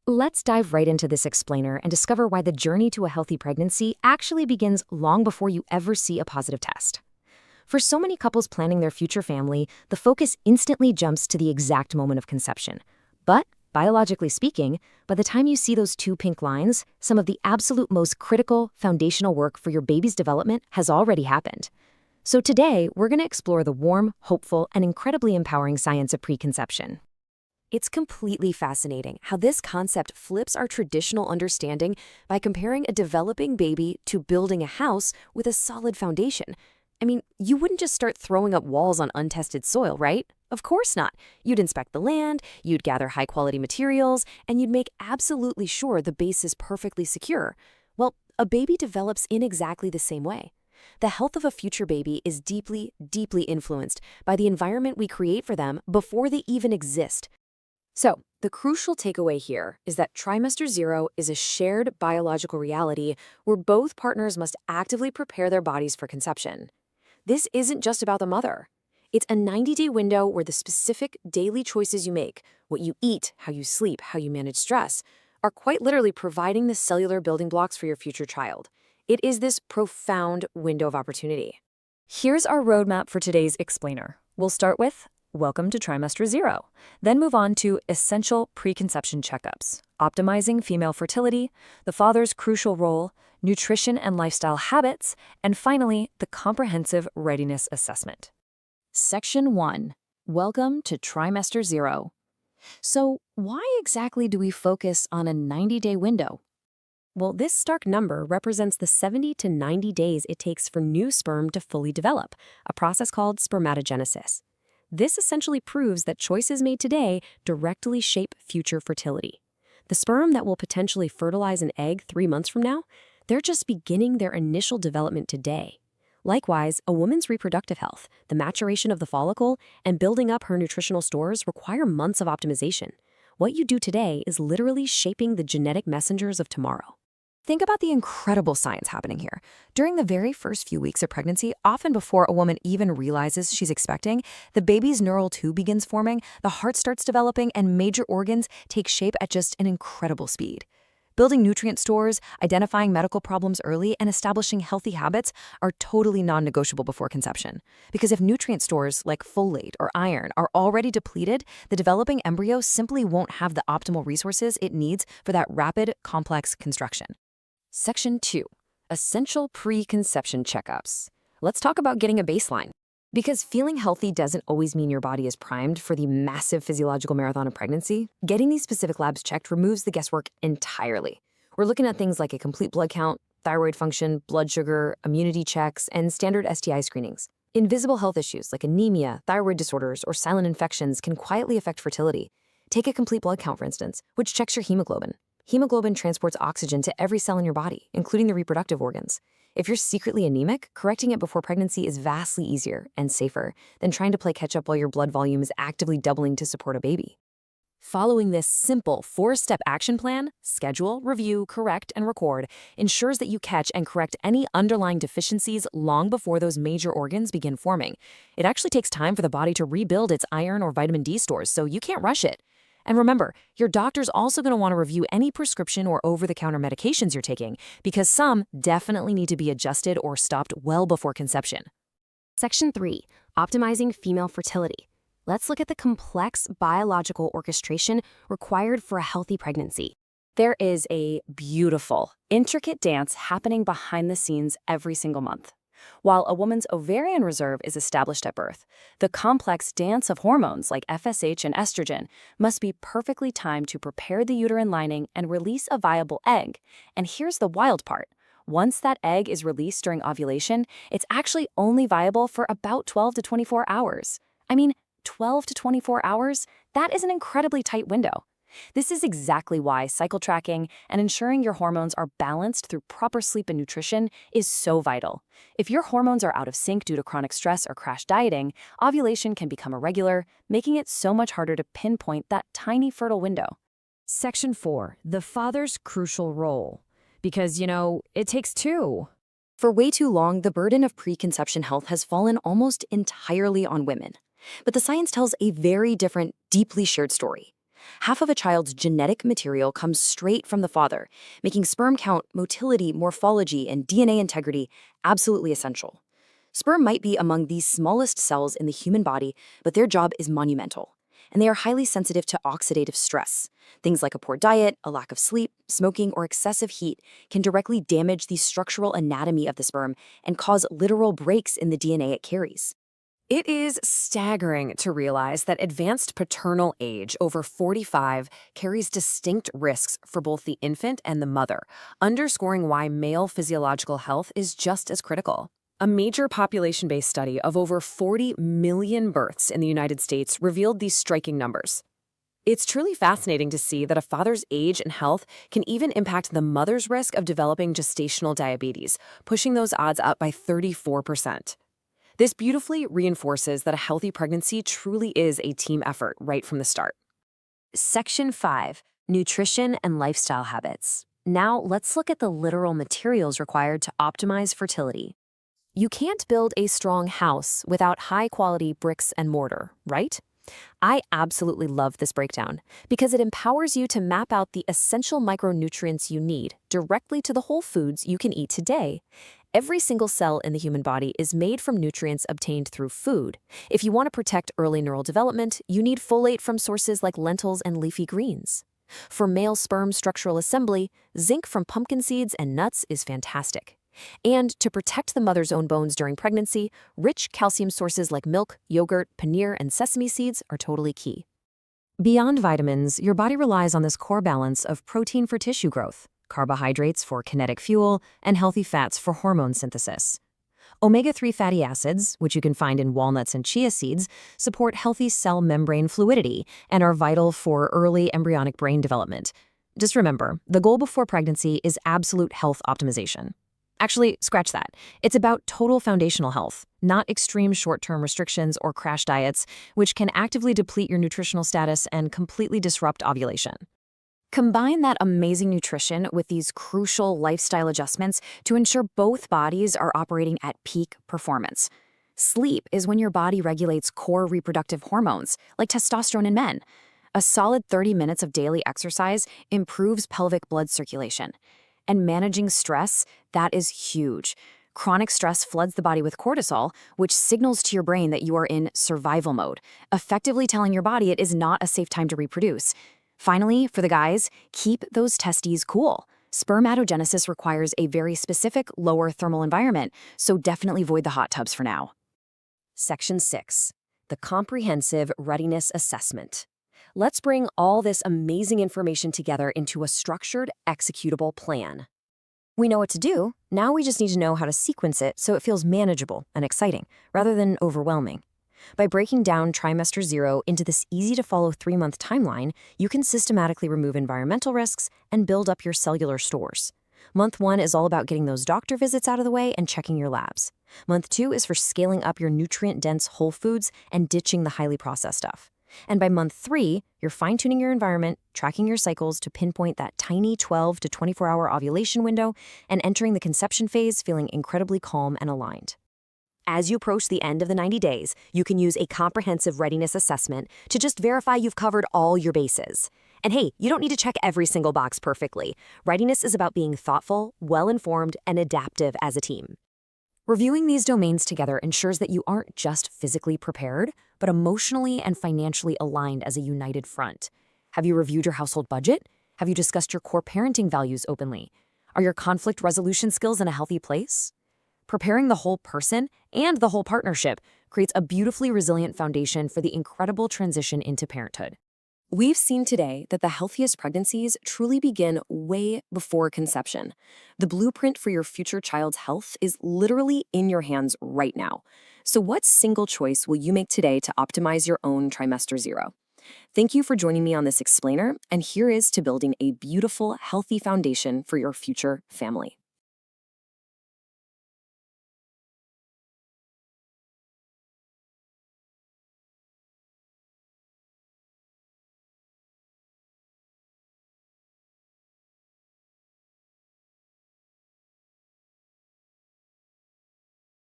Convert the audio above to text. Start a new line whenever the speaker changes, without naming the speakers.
Let's dive right into this explainer and discover why the journey to a healthy pregnancy actually begins long before you ever see a positive test. For so many couples planning their future family, the focus instantly jumps to the exact moment of conception. But, biologically speaking, by the time you see those two pink lines, some of the absolute most critical, foundational work for your baby's development has already happened. So today, we're going to explore the warm, hopeful, and incredibly empowering science of preconception. It's completely fascinating how this concept flips our traditional understanding by comparing a developing baby to building a house with a solid foundation. I mean, you wouldn't just start throwing up walls on untested soil, right? Of course not. You'd inspect the land, you'd gather high-quality materials, and you'd make absolutely sure the base is perfectly secure. Well, a baby develops in exactly the same way. The health of a future baby is deeply, deeply influenced by the environment we create for them before they even exist. So, the crucial takeaway here is that trimester 0 is a shared biological reality where both partners must actively prepare their bodies for conception. This isn't just about the mother. It's a 90-day window where the specific daily choices you make, what you eat, how you sleep, how you manage stress, are quite literally providing the cellular building blocks for your future child. It is this profound window of opportunity.
Here's our roadmap for today's explainer. We'll start with Welcome to Trimester 0, then move on to Essential Preconception Checkups, Optimizing Female Fertility, the father's crucial role, Nutrition and Lifestyle Habits, and finally, the Comprehensive Readiness Assessment.
Section 1. Welcome to Trimester 0. So, why exactly do we focus on a 90-day window? Well, this stark number represents the 70 to 90 days it takes for new sperm to fully develop, a process called spermatogenesis. This essentially proves that choices made today directly shape future fertility. The sperm that will potentially fertilize an egg 3 months from now, they're just beginning their initial development today. Likewise, a woman's reproductive health, the maturation of the follicle, and building up her nutritional stores require months of optimization. What you do today is literally shaping the genetic messengers of tomorrow. Think about the incredible science happening here. During the very first few weeks of pregnancy, often before a woman even realizes she's expecting, the baby's neural tube begins forming, the heart starts developing, and major organs take shape at just an incredible speed. Building nutrient stores, identifying medical problems early, and establishing healthy habits are totally non-negotiable before conception. Because if nutrient stores like folate or iron are already depleted, the developing embryo simply won't have the optimal resources it needs for that rapid, complex construction. Section 2. Essential Preconception Checkups. Let's talk about getting a baseline. Because feeling healthy doesn't always mean your body is primed for the massive physiological marathon of pregnancy, getting these specific labs checked removes the guesswork entirely. We're looking at things like a complete blood count, thyroid function, blood sugar, immunity checks, and standard STI screenings. Invisible health issues like anemia, thyroid disorders, or silent infections can quietly affect fertility. Take a complete blood count, for instance, which checks your hemoglobin. Hemoglobin transports oxygen to every cell in your body, including the reproductive organs. If you're secretly anemic, correcting it before pregnancy is vastly easier and safer than trying to play catch-up while your blood volume is actively doubling to support a baby. Following this simple 4-step action plan, schedule, review, correct, and record, ensures that you catch and correct any underlying deficiencies long before those major organs begin forming. It actually takes time for the body to rebuild its iron or vitamin D stores, so you can't rush it. And remember, your doctor's also going to want to review any prescription or over-the-counter medications you're taking, because some definitely need to be adjusted or stopped well before conception. Section 3. Optimizing Female Fertility. Let's look at the complex biological orchestration required for a healthy pregnancy. There is a beautiful, intricate dance happening behind the scenes every single month. While a woman's ovarian reserve is established at birth, the complex dance of hormones like FSH and estrogen must be perfectly timed to prepare the uterine lining and release a viable egg. And here's the wild part. Once that egg is released during ovulation, it's actually only viable for about 12 to 24 hours. I mean, 12 to 24 hours? That is an incredibly tight window. This is exactly why cycle tracking and ensuring your hormones are balanced through proper sleep and nutrition is so vital. If your hormones are out of sync due to chronic stress or crash dieting, ovulation can become irregular, making it so much harder to pinpoint that tiny fertile window. Section 4. The father's crucial role. Because, it takes two. For way too long, the burden of preconception health has fallen almost entirely on women. But the science tells a very different, deeply shared story. Half of a child's genetic material comes straight from the father, making sperm count, motility, morphology, and DNA integrity absolutely essential. Sperm might be among the smallest cells in the human body, but their job is monumental. And they are highly sensitive to oxidative stress. Things like a poor diet, a lack of sleep, smoking, or excessive heat can directly damage the structural anatomy of the sperm and cause literal breaks in the DNA it carries.
It is staggering to realize that advanced paternal age over 45 carries distinct risks for both the infant and the mother, underscoring why male physiological health is just as critical. A major population-based study of over 40 million births in the United States revealed these striking numbers. It's truly fascinating to see that a father's age and health can even impact the mother's risk of developing gestational diabetes, pushing those odds up by 34%. This beautifully reinforces that a healthy pregnancy truly is a team effort right from the start.
Section 5. Nutrition and lifestyle habits. Now let's look at the literal materials required to optimize fertility. You can't build a strong house without high-quality bricks and mortar, right? I absolutely love this breakdown because it empowers you to map out the essential micronutrients you need directly to the whole foods you can eat today. Every single cell in the human body is made from nutrients obtained through food. If you want to protect early neural development, you need folate from sources like lentils and leafy greens. For male sperm structural assembly, zinc from pumpkin seeds and nuts is fantastic. And to protect the mother's own bones during pregnancy, rich calcium sources like milk, yogurt, paneer, and sesame seeds are totally key. Beyond vitamins, your body relies on this core balance of protein for tissue growth, carbohydrates for kinetic fuel, and healthy fats for hormone synthesis. Omega-3 fatty acids, which you can find in walnuts and chia seeds, support healthy cell membrane fluidity and are vital for early embryonic brain development. Just remember, the goal before pregnancy is absolute health optimization. Actually, scratch that. It's about total foundational health, not extreme short-term restrictions or crash diets, which can actively deplete your nutritional status and completely disrupt ovulation. Combine that amazing nutrition with these crucial lifestyle adjustments to ensure both bodies are operating at peak performance. Sleep is when your body regulates core reproductive hormones, like testosterone in men. A solid 30 minutes of daily exercise improves pelvic blood circulation. And managing stress, that is huge. Chronic stress floods the body with cortisol, which signals to your brain that you are in survival mode, effectively telling your body it is not a safe time to reproduce. Finally, for the guys, keep those testes cool. Spermatogenesis requires a very specific lower thermal environment, so definitely avoid the hot tubs for now. Section 6. The Comprehensive Readiness Assessment. Let's bring all this amazing information together into a structured, executable plan. We know what to do, now we just need to know how to sequence it so it feels manageable and exciting, rather than overwhelming. By breaking down Trimester 0 into this easy-to-follow 3-month timeline, you can systematically remove environmental risks and build up your cellular stores. Month 1 is all about getting those doctor visits out of the way and checking your labs. Month 2 is for scaling up your nutrient-dense whole foods and ditching the highly processed stuff. And by month 3, you're fine-tuning your environment, tracking your cycles to pinpoint that tiny 12 to 24-hour ovulation window, and entering the conception phase feeling incredibly calm and aligned. As you approach the end of the 90 days, you can use a comprehensive readiness assessment to just verify you've covered all your bases. And hey, you don't need to check every single box perfectly. Readiness is about being thoughtful, well-informed, and adaptive as a team. Reviewing these domains together ensures that you aren't just physically prepared, but emotionally and financially aligned as a united front. Have you reviewed your household budget? Have you discussed your core parenting values openly? Are your conflict resolution skills in a healthy place? Preparing the whole person and the whole partnership creates a beautifully resilient foundation for the incredible transition into parenthood. We've seen today that the healthiest pregnancies truly begin way before conception. The blueprint for your future child's health is literally in your hands right now. So what single choice will you make today to optimize your own Trimester 0? Thank you for joining me on this explainer, and here is to building a beautiful, healthy foundation for your future family.